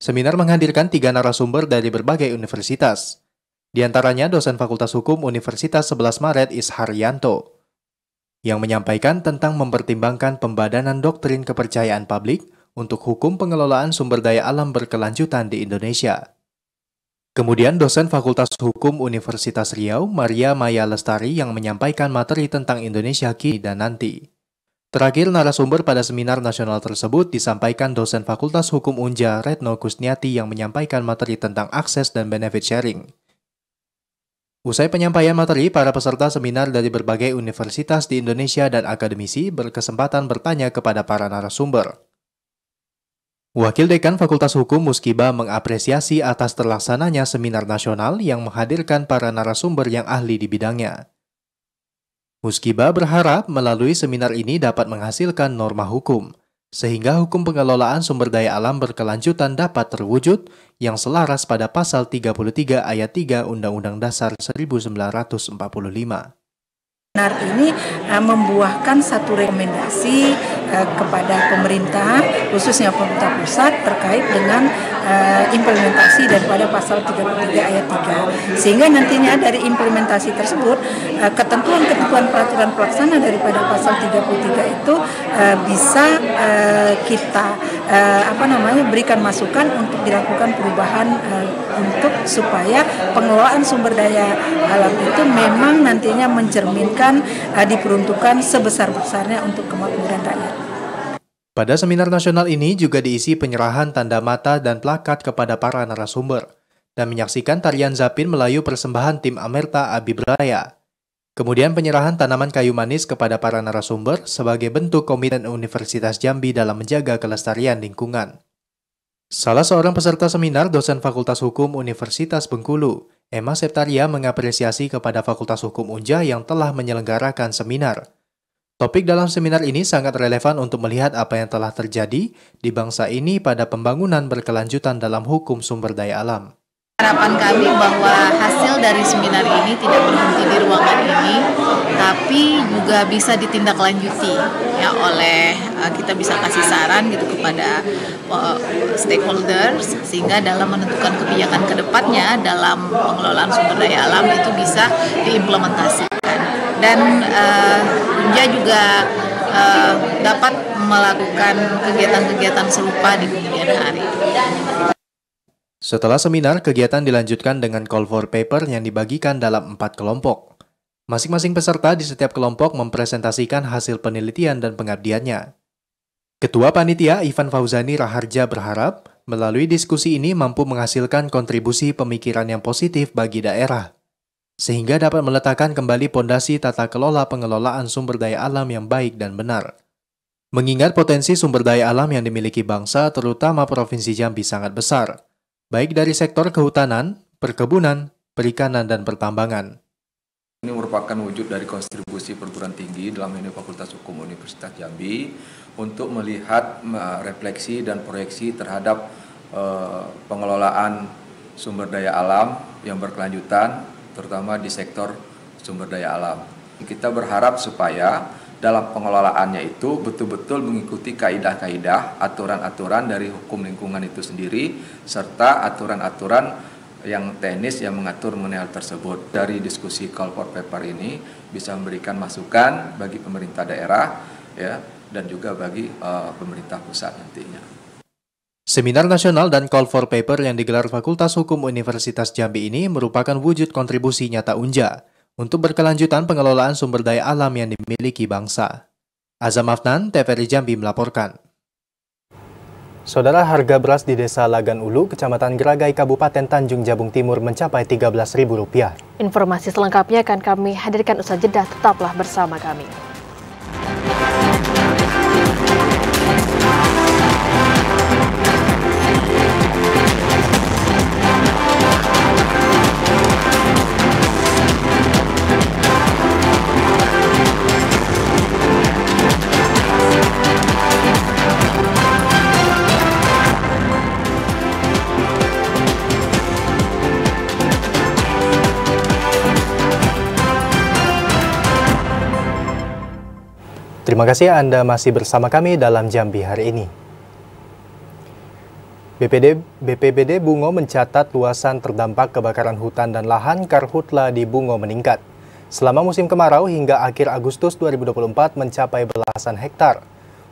Seminar menghadirkan 3 narasumber dari berbagai universitas. Di antaranya dosen Fakultas Hukum Universitas 11 Maret Isharyanto, yang menyampaikan tentang mempertimbangkan pembadanan doktrin kepercayaan publik untuk hukum pengelolaan sumber daya alam berkelanjutan di Indonesia. Kemudian dosen Fakultas Hukum Universitas Riau, Maria Maya Lestari, yang menyampaikan materi tentang Indonesia kini dan nanti. Terakhir, narasumber pada seminar nasional tersebut disampaikan dosen Fakultas Hukum Unja, Retno Kusniati, yang menyampaikan materi tentang akses dan benefit sharing. Usai penyampaian materi, para peserta seminar dari berbagai universitas di Indonesia dan akademisi berkesempatan bertanya kepada para narasumber. Wakil Dekan Fakultas Hukum Muskiba mengapresiasi atas terlaksananya seminar nasional yang menghadirkan para narasumber yang ahli di bidangnya. Muskiba berharap melalui seminar ini dapat menghasilkan norma hukum, sehingga hukum pengelolaan sumber daya alam berkelanjutan dapat terwujud yang selaras pada pasal 33 ayat 3 Undang-Undang Dasar 1945. Seminar ini membuahkan satu rekomendasi kepada pemerintah, khususnya pemerintah pusat terkait dengan implementasi daripada pasal 33 ayat 3. Sehingga nantinya dari implementasi tersebut, ketentuan-ketentuan peraturan pelaksana daripada pasal 33 itu bisa kita berikan masukan untuk dilakukan perubahan untuk supaya pengelolaan sumber daya alam itu memang nantinya mencerminkan diperuntukkan sebesar-besarnya untuk kemakmuran rakyat. Pada seminar nasional ini juga diisi penyerahan tanda mata dan plakat kepada para narasumber dan menyaksikan tarian Zapin Melayu persembahan tim Amerta Abibraya. Kemudian penyerahan tanaman kayu manis kepada para narasumber sebagai bentuk komitmen Universitas Jambi dalam menjaga kelestarian lingkungan. Salah seorang peserta seminar, dosen Fakultas Hukum Universitas Bengkulu, Emma Septaria, mengapresiasi kepada Fakultas Hukum Unja yang telah menyelenggarakan seminar. Topik dalam seminar ini sangat relevan untuk melihat apa yang telah terjadi di bangsa ini pada pembangunan berkelanjutan dalam hukum sumber daya alam. Harapan kami bahwa hasil dari seminar ini tidak berhenti di ruangan ini, tapi juga bisa ditindaklanjuti ya oleh kita bisa kasih saran gitu kepada stakeholders sehingga dalam menentukan kebijakan ke depannya dalam pengelolaan sumber daya alam itu bisa diimplementasikan. Dan Unja juga dapat melakukan kegiatan-kegiatan serupa di kemudian hari. Setelah seminar, kegiatan dilanjutkan dengan call for paper yang dibagikan dalam 4 kelompok. Masing-masing peserta di setiap kelompok mempresentasikan hasil penelitian dan pengabdiannya. Ketua Panitia Ivan Fauzani Raharja berharap, melalui diskusi ini mampu menghasilkan kontribusi pemikiran yang positif bagi daerah, sehingga dapat meletakkan kembali pondasi tata kelola pengelolaan sumber daya alam yang baik dan benar. Mengingat potensi sumber daya alam yang dimiliki bangsa, terutama Provinsi Jambi sangat besar, baik dari sektor kehutanan, perkebunan, perikanan, dan pertambangan. Ini merupakan wujud dari kontribusi perguruan tinggi dalam ini Fakultas Hukum Universitas Jambi untuk melihat refleksi dan proyeksi terhadap pengelolaan sumber daya alam yang berkelanjutan, terutama di sektor sumber daya alam. Kita berharap supaya dalam pengelolaannya itu betul-betul mengikuti kaidah-kaidah, aturan-aturan dari hukum lingkungan itu sendiri, serta aturan-aturan yang teknis yang mengatur mengenai hal tersebut. Dari diskusi call for paper ini bisa memberikan masukan bagi pemerintah daerah ya, dan juga bagi pemerintah pusat nantinya. Seminar nasional dan call for paper yang digelar Fakultas Hukum Universitas Jambi ini merupakan wujud kontribusi nyata Unja untuk berkelanjutan pengelolaan sumber daya alam yang dimiliki bangsa. Azam Afnan, TVRI Jambi melaporkan. Saudara, harga beras di Desa Lagan Ulu, Kecamatan Geragai, Kabupaten Tanjung Jabung Timur mencapai Rp13.000. Informasi selengkapnya akan kami hadirkan usai jeda, tetaplah bersama kami. Terima kasih Anda masih bersama kami dalam Jambi hari ini. BPBD Bungo mencatat luasan terdampak kebakaran hutan dan lahan karhutla di Bungo meningkat. Selama musim kemarau hingga akhir Agustus 2024 mencapai belasan hektar.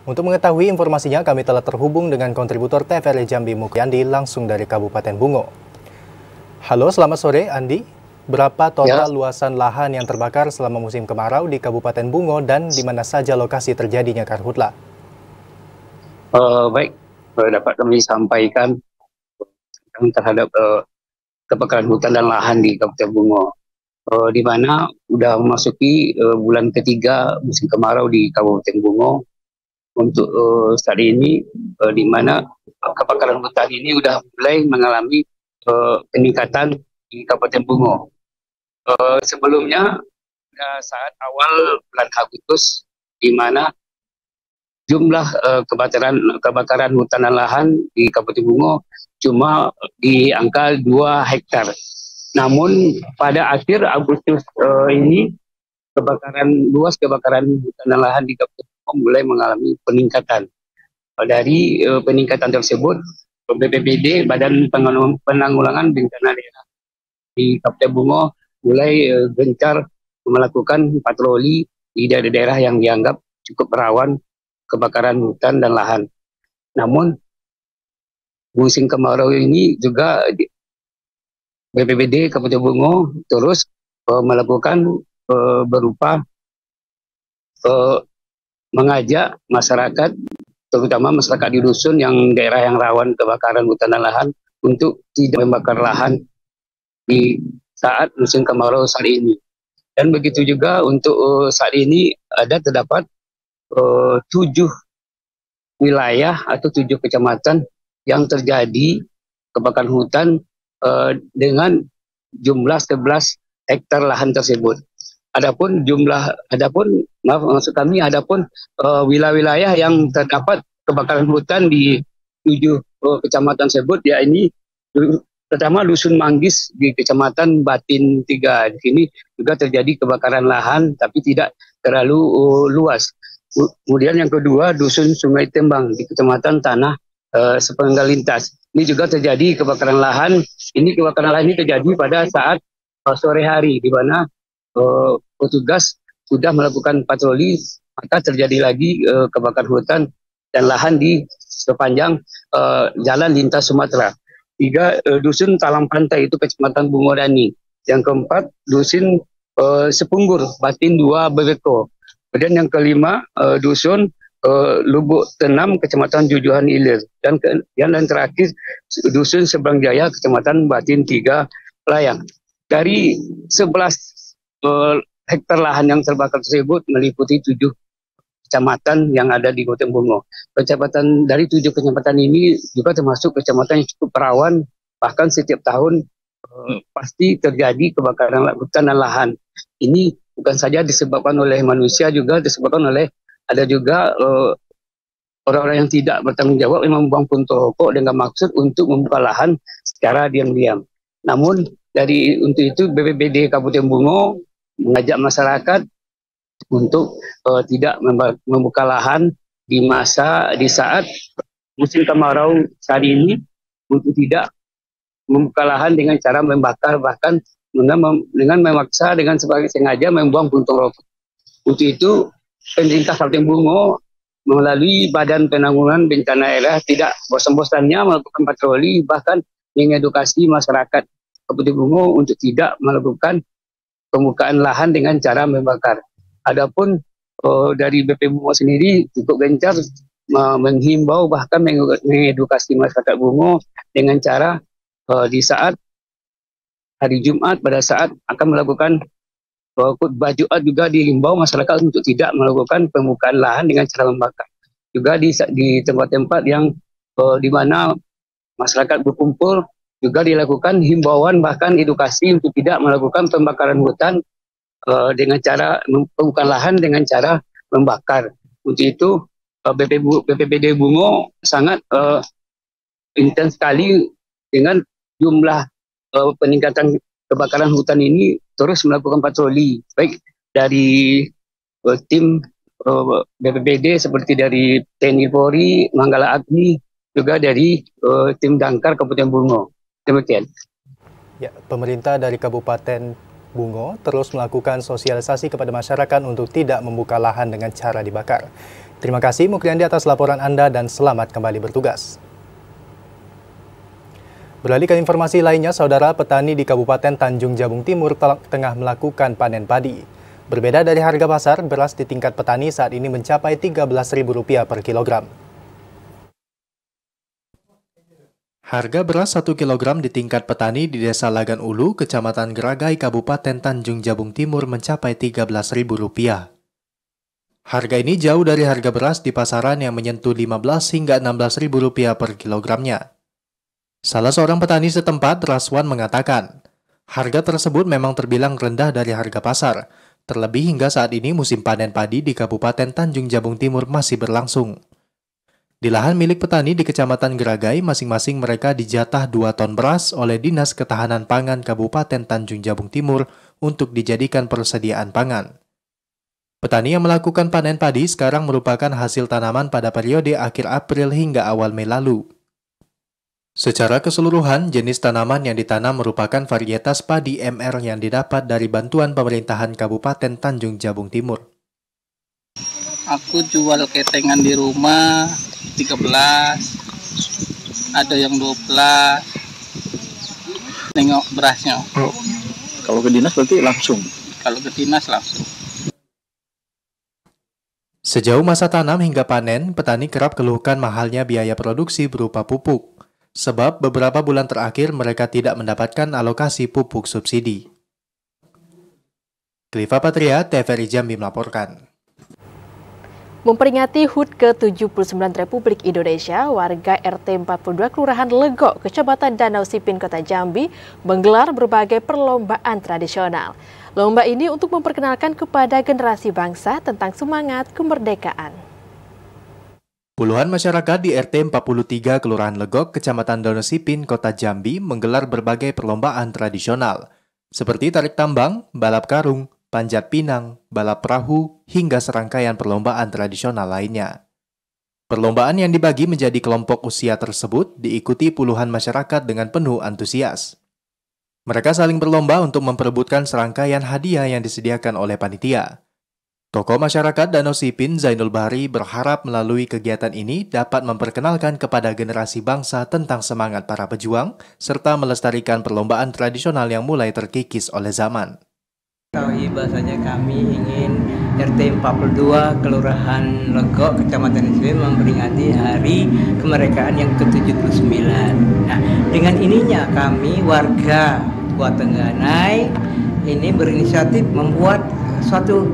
Untuk mengetahui informasinya, kami telah terhubung dengan kontributor TVRI Jambi Mukyandi langsung dari Kabupaten Bungo. Halo, selamat sore Andi. Berapa total luasan lahan yang terbakar selama musim kemarau di Kabupaten Bungo dan di mana saja lokasi terjadinya karhutla? Baik, dapat kami sampaikan terhadap kebakaran hutan dan lahan di Kabupaten Bungo, di mana sudah memasuki bulan ketiga musim kemarau di Kabupaten Bungo. Untuk saat ini, di mana kebakaran hutan ini sudah mulai mengalami peningkatan di Kabupaten Bungo. Sebelumnya saat awal bulan Agustus, di mana jumlah kebakaran hutan dan lahan di Kabupaten Bungo cuma di angka 2 hektar. Namun pada akhir Agustus ini luas kebakaran hutan dan lahan di Kabupaten Bungo mulai mengalami peningkatan. Dari peningkatan tersebut, BPBD Badan Penanggulangan Bencana Daerah di Kabupaten Bungo mulai gencar melakukan patroli di daerah-daerah yang dianggap cukup rawan kebakaran hutan dan lahan. Namun musim kemarau ini juga BPBD Kabupaten Bungo terus melakukan berupa mengajak masyarakat, terutama masyarakat di dusun yang daerah yang rawan kebakaran hutan dan lahan, untuk tidak membakar lahan di saat musim kemarau saat ini. Dan begitu juga untuk saat ini terdapat 7 wilayah atau 7 kecamatan yang terjadi kebakaran hutan dengan jumlah 11 hektar lahan tersebut. Adapun wilayah-wilayah yang terdapat kebakaran hutan di 7 kecamatan tersebut, ya ini pertama Dusun Manggis di Kecamatan Batin 3. Di sini juga terjadi kebakaran lahan tapi tidak terlalu luas. Kemudian yang kedua Dusun Sungai Tembang di Kecamatan Tanah Sepenggal Lintas. Ini juga terjadi kebakaran lahan. Ini kebakaran lahan ini terjadi pada saat sore hari, di mana petugas sudah melakukan patroli, maka terjadi lagi kebakaran hutan dan lahan di sepanjang jalan lintas Sumatera. 3 Dusun Talang Pantai itu Kecamatan Bungodani. Yang keempat Dusun Sepunggur Batin 2 Bebeko. Kemudian yang kelima Dusun Lubuk Tenam Kecamatan Jujuhan Ilir. Dan terakhir Dusun Seberang Jaya Kecamatan Batin 3 Layang. Dari 11 hektar lahan yang terbakar tersebut meliputi 7 kecamatan yang ada di Kabupaten Bungo. Dari 7 kecamatan ini juga termasuk kecamatan yang cukup rawan, bahkan setiap tahun pasti terjadi kebakaran hutan dan lahan. Ini bukan saja disebabkan oleh manusia, juga disebabkan oleh ada juga orang-orang yang tidak bertanggung jawab yang membuang puntung rokok dengan maksud untuk membuka lahan secara diam-diam. Namun untuk itu BPBD Kabupaten Bungo mengajak masyarakat untuk tidak membuka lahan di saat musim kemarau saat ini, untuk tidak membuka lahan dengan cara membakar, bahkan dengan memaksa dengan sebagai sengaja membuang puntung rokok. Untuk itu pemerintah Kabupaten Bungo melalui Badan Penanggulangan Bencana Daerah tidak bosan-bosannya melakukan patroli, bahkan mengedukasi masyarakat Kabupaten Bungo untuk tidak melakukan pembukaan lahan dengan cara membakar. Adapun dari BP Bungo sendiri cukup gencar menghimbau, bahkan mengedukasi masyarakat Bungo dengan cara di saat hari Jumat pada saat akan melakukan khutbah Jumat juga dihimbau masyarakat untuk tidak melakukan pembukaan lahan dengan cara membakar. Juga di tempat-tempat yang di mana masyarakat berkumpul juga dilakukan himbauan, bahkan edukasi untuk tidak melakukan pembakaran hutan dengan cara pembukaan lahan dengan cara membakar. Untuk itu BPBD Bungo sangat intens sekali dengan jumlah peningkatan kebakaran hutan ini, terus melakukan patroli baik dari tim BPBD seperti dari TNI Polri, Manggala Agni, juga dari tim Damkar Kabupaten Bungo. Demikian. Ya, pemerintah dari Kabupaten Bungo terus melakukan sosialisasi kepada masyarakat untuk tidak membuka lahan dengan cara dibakar. Terima kasih Mukriandi atas laporan Anda dan selamat kembali bertugas. Beralih ke informasi lainnya, saudara, petani di Kabupaten Tanjung Jabung Timur tengah melakukan panen padi. Berbeda dari harga pasar, beras di tingkat petani saat ini mencapai Rp13.000 per kilogram. Harga beras 1 kg di tingkat petani di Desa Lagan Ulu, Kecamatan Geragai, Kabupaten Tanjung Jabung Timur mencapai Rp13.000. Harga ini jauh dari harga beras di pasaran yang menyentuh Rp15 hingga Rp16.000 per kilogramnya. Salah seorang petani setempat, Raswan, mengatakan, harga tersebut memang terbilang rendah dari harga pasar, Terlebih hingga saat ini musim panen padi di Kabupaten Tanjung Jabung Timur masih berlangsung. Di lahan milik petani di Kecamatan Geragai, masing-masing mereka dijatah 2 ton beras oleh Dinas Ketahanan Pangan Kabupaten Tanjung Jabung Timur untuk dijadikan persediaan pangan. Petani yang melakukan panen padi sekarang merupakan hasil tanaman pada periode akhir April hingga awal Mei lalu. Secara keseluruhan, jenis tanaman yang ditanam merupakan varietas padi MR yang didapat dari bantuan pemerintahan Kabupaten Tanjung Jabung Timur. Aku jual ketengan di rumah 13, ada yang 12, nengok berasnya. Oh, kalau ke dinas berarti langsung? Kalau ke dinas langsung. Sejauh masa tanam hingga panen, petani kerap keluhkan mahalnya biaya produksi berupa pupuk. Sebab beberapa bulan terakhir mereka tidak mendapatkan alokasi pupuk subsidi. Kliva Patria, TVRI Jambi melaporkan. Memperingati HUT ke-79 Republik Indonesia, warga RT 42 Kelurahan Legok, Kecamatan Danau Sipin, Kota Jambi, menggelar berbagai perlombaan tradisional. Lomba ini untuk memperkenalkan kepada generasi bangsa tentang semangat kemerdekaan. Puluhan masyarakat di RT 43 Kelurahan Legok, Kecamatan Danau Sipin, Kota Jambi menggelar berbagai perlombaan tradisional, seperti tarik tambang, balap karung, panjat pinang, balap perahu, hingga serangkaian perlombaan tradisional lainnya. Perlombaan yang dibagi menjadi kelompok usia tersebut diikuti puluhan masyarakat dengan penuh antusias. Mereka saling berlomba untuk memperebutkan serangkaian hadiah yang disediakan oleh panitia. Tokoh masyarakat Danau Sipin, Zainul Bahri, berharap melalui kegiatan ini dapat memperkenalkan kepada generasi bangsa tentang semangat para pejuang, serta melestarikan perlombaan tradisional yang mulai terkikis oleh zaman. Bahasanya kami ingin RT 42 Kelurahan Legok, Kecamatan Sipin memperingati Hari Kemerdekaan yang ke-79. Nah, dengan ininya kami warga Tua Tengganai ini berinisiatif membuat suatu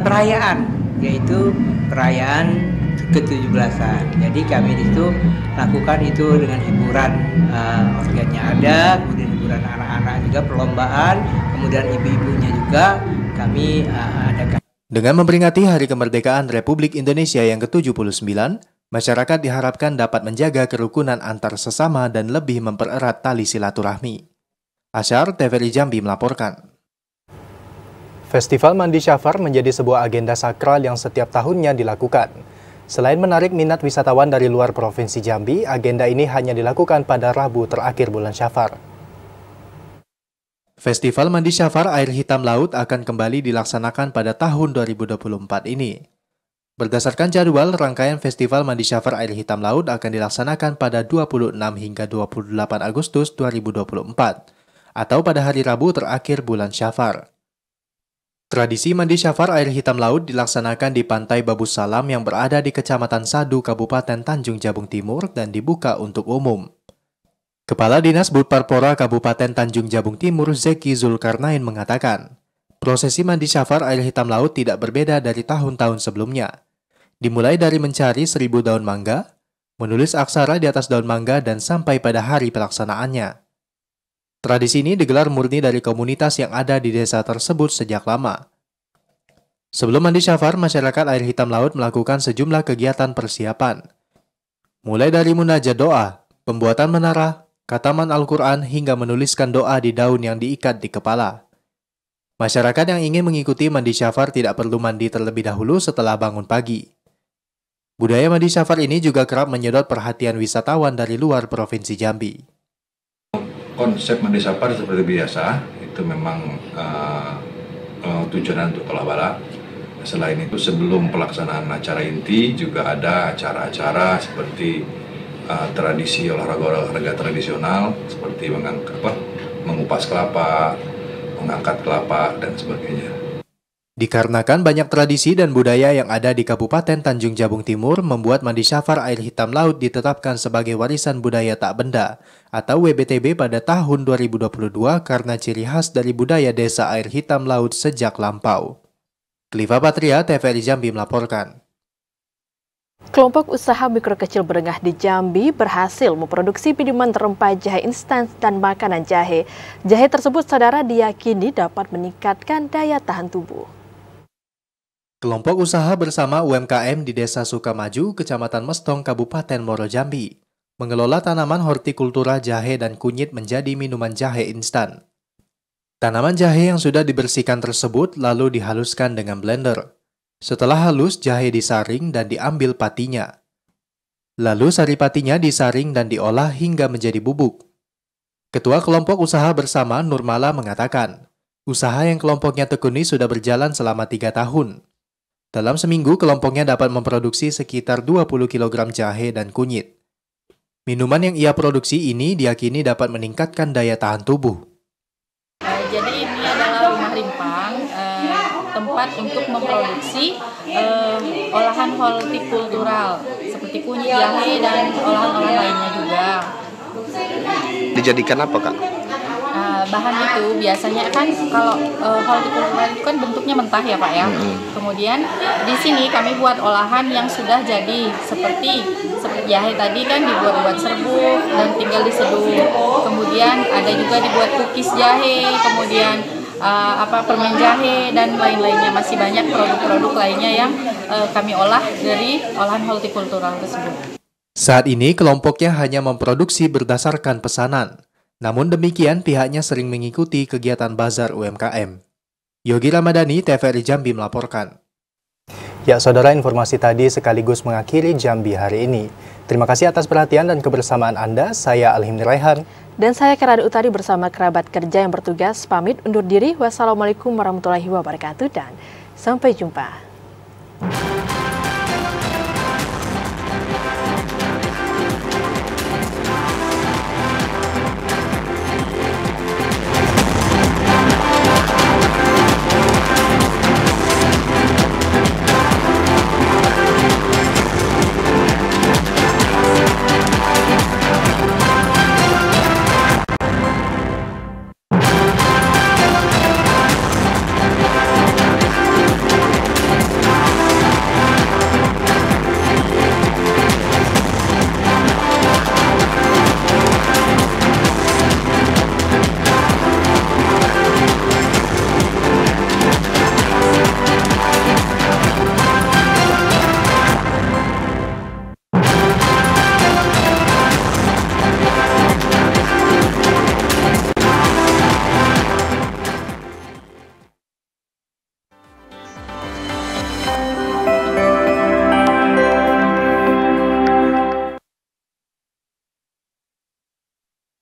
perayaan, yaitu perayaan ke-17-an. Jadi kami di situ lakukan itu dengan hiburan organnya ada, kemudian hiburan anak-anak juga, perlombaan, kemudian ibu-ibunya juga kami adakan. Dengan memperingati Hari Kemerdekaan Republik Indonesia yang ke-79, masyarakat diharapkan dapat menjaga kerukunan antar sesama dan lebih mempererat tali silaturahmi. Asyar, TVRI Jambi melaporkan. Festival Mandi Syafar menjadi sebuah agenda sakral yang setiap tahunnya dilakukan. Selain menarik minat wisatawan dari luar Provinsi Jambi, agenda ini hanya dilakukan pada Rabu terakhir bulan Syafar. Festival Mandi Syafar Air Hitam Laut akan kembali dilaksanakan pada tahun 2024 ini. Berdasarkan jadwal, rangkaian Festival Mandi Syafar Air Hitam Laut akan dilaksanakan pada 26 hingga 28 Agustus 2024, atau pada hari Rabu terakhir bulan Syafar. Tradisi Mandi Syafar Air Hitam Laut dilaksanakan di Pantai Babus Salam yang berada di Kecamatan Sadu, Kabupaten Tanjung Jabung Timur dan dibuka untuk umum. Kepala Dinas Budparpora Kabupaten Tanjung Jabung Timur, Zeki Zulkarnain mengatakan, prosesi Mandi Syafar Air Hitam Laut tidak berbeda dari tahun-tahun sebelumnya. Dimulai dari mencari 1000 daun mangga, menulis aksara di atas daun mangga dan sampai pada hari pelaksanaannya. Tradisi ini digelar murni dari komunitas yang ada di desa tersebut sejak lama. Sebelum Mandi Syafar, masyarakat Air Hitam Laut melakukan sejumlah kegiatan persiapan. Mulai dari munajat doa, pembuatan menara, khataman Al-Quran, hingga menuliskan doa di daun yang diikat di kepala. Masyarakat yang ingin mengikuti Mandi Syafar tidak perlu mandi terlebih dahulu setelah bangun pagi. Budaya Mandi Syafar ini juga kerap menyedot perhatian wisatawan dari luar Provinsi Jambi. Konsep Mandi Syafar seperti biasa, itu memang tujuan untuk pelabala. Selain itu, sebelum pelaksanaan acara inti juga ada acara-acara seperti tradisi olahraga tradisional seperti mengupas kelapa, mengangkat kelapa, dan sebagainya. Dikarenakan banyak tradisi dan budaya yang ada di Kabupaten Tanjung Jabung Timur, membuat Mandi Syafar Air Hitam Laut ditetapkan sebagai Warisan Budaya Tak Benda atau WBTB pada tahun 2022 karena ciri khas dari budaya Desa Air Hitam Laut sejak lampau. Kliva Patria, TVRI Jambi melaporkan. Kelompok usaha mikro kecil menengah di Jambi berhasil memproduksi minuman rempah jahe instan dan makanan jahe. Jahe tersebut, saudara, diyakini dapat meningkatkan daya tahan tubuh. Kelompok usaha bersama UMKM di Desa Sukamaju, Kecamatan Mestong, Kabupaten Muaro Jambi, mengelola tanaman hortikultura jahe dan kunyit menjadi minuman jahe instan. Tanaman jahe yang sudah dibersihkan tersebut lalu dihaluskan dengan blender. Setelah halus, jahe disaring dan diambil patinya. Lalu sari patinya disaring dan diolah hingga menjadi bubuk. Ketua kelompok usaha bersama Nurmala mengatakan, usaha yang kelompoknya tekuni sudah berjalan selama 3 tahun. Dalam seminggu, kelompoknya dapat memproduksi sekitar 20 kg jahe dan kunyit. Minuman yang ia produksi ini diyakini dapat meningkatkan daya tahan tubuh. Jadi ini adalah rumah rimpang, tempat untuk memproduksi olahan hortikultural seperti kunyit, jahe, dan olahan-olahan lainnya juga. Dijadikan apa, Kak? Bahan itu biasanya kan kalau hortikultural itu kan bentuknya mentah ya Pak ya. Kemudian di sini kami buat olahan yang sudah jadi seperti jahe tadi kan dibuat serbuk dan tinggal diseduh. Kemudian ada juga dibuat cookies jahe, kemudian permen jahe dan lain-lainnya. Masih banyak produk-produk lainnya yang kami olah dari olahan hortikultural tersebut. Saat ini kelompoknya hanya memproduksi berdasarkan pesanan. Namun demikian, pihaknya sering mengikuti kegiatan bazar UMKM. Yogi Ramadhani, TVRI Jambi melaporkan. Ya, saudara, informasi tadi sekaligus mengakhiri Jambi hari ini. Terima kasih atas perhatian dan kebersamaan Anda. Saya Alhimni Raihan. Dan saya Kerada Utari bersama kerabat kerja yang bertugas pamit undur diri. Wassalamualaikum warahmatullahi wabarakatuh dan sampai jumpa.